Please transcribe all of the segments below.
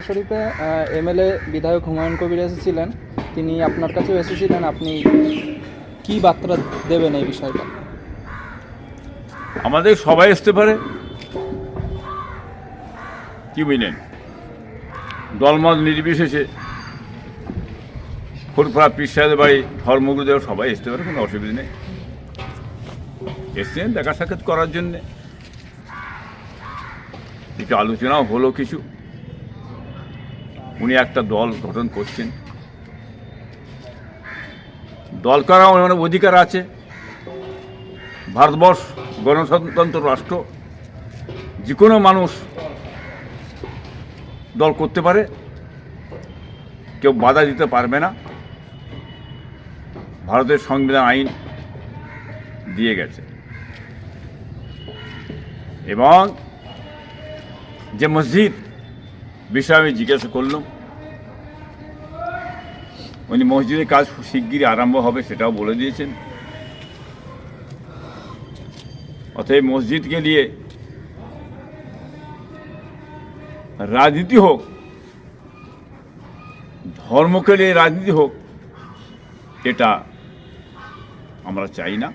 শরীফে এমএলএ বিধায়ক হুমায়ুন কবির এসেছিলেন, তিনি আপনার কাছেও এসেছিলেন। আপনি কি বার্তা দেবেন এই বিষয়টা? আমাদের সবাই আসতে পারে, কি বুঝলেন, দলমত নির্বিশেষে ফুরফুরা পীর সাহেবের বাড়ি ধর্মগুরুদেব সবাই আসতে পারে, কোনো অসুবিধা নেই। এসছেন দেখা সাক্ষাৎ করার জন্যে, কিছু আলোচনাও হলো কিছু। উনি একটা দল গঠন করছেন, দল করা অনেক অধিকার আছে। ভারতবর্ষ গণতন্ত্র রাষ্ট্র, যে কোনো মানুষ দল করতে পারে, কেউ বাধা দিতে পারবে না। ভারতের সংবিধান আইন দিয়ে গেছে। এবং যে মসজিদ বিষয়ে আমি জিজ্ঞাসা করলাম, উনি মসজিদের কাজ শিগগিরই আরম্ভ হবে সেটাও বলে দিয়েছেন। অতএব মসজিদকে নিয়ে রাজনীতি হোক, ধর্মকে নিয়ে রাজনীতি হোক, এটা আমরা চাই না।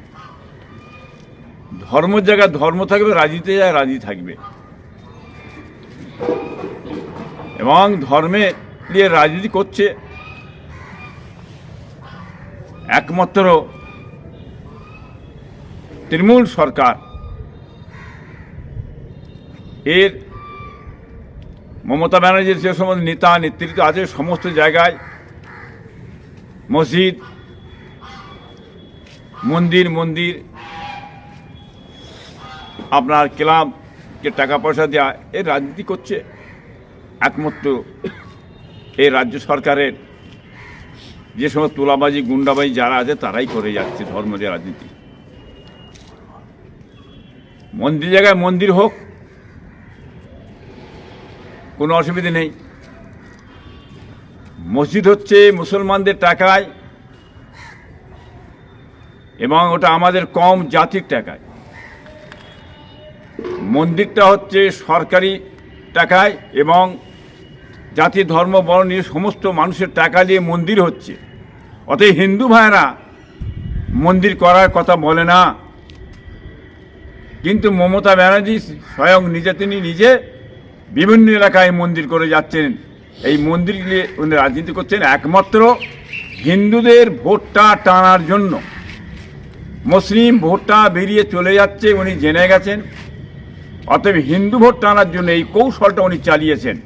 ধর্মের জায়গায় ধর্ম থাকবে, রাজনীতির জায়গায় রাজনীতি থাকবে। এবং ধর্মে নিয়ে রাজনীতি করছে একমাত্র তৃণমূল সরকার। এর মমতা ব্যানার্জির যে সমস্ত নেতা নেতৃত্ব আছে, সমস্ত জায়গায় মসজিদ, মন্দির আপনার ক্লাবকে টাকা পয়সা দেওয়া, এর রাজনীতি করছে একমাত্র এই রাজ্য সরকারের যে সমস্ত তোলাবাজি গুন্ডাবাজি যারা আছে তারাই করে যাচ্ছে ধর্মের রাজনীতি। মন্দির জায়গায় মন্দির হোক, কোনো অসুবিধা নেই। মসজিদ হচ্ছে মুসলমানদের টাকায়, এবং ওটা আমাদের কম জাতির টাকায়। মন্দিরটা হচ্ছে সরকারি টাকায়, এবং জাতি ধর্ম বর্ণ নিয়ে সমস্ত মানুষের টাকা দিয়ে মন্দির হচ্ছে। অতএব হিন্দু ভাইয়েরা মন্দির করার কথা বলে না, কিন্তু মমতা ব্যানার্জি স্বয়ং তিনি নিজে বিভিন্ন এলাকায় মন্দির করে যাচ্ছেন। এই মন্দির নিয়ে উনি রাজনীতি করছেন একমাত্র হিন্দুদের ভোটটা টানার জন্য। মুসলিম ভোটটা বেরিয়ে চলে যাচ্ছে, উনি জেনে গেছেন। অতএব হিন্দু ভোট টানার জন্য এই কৌশলটা উনি চালিয়েছেন।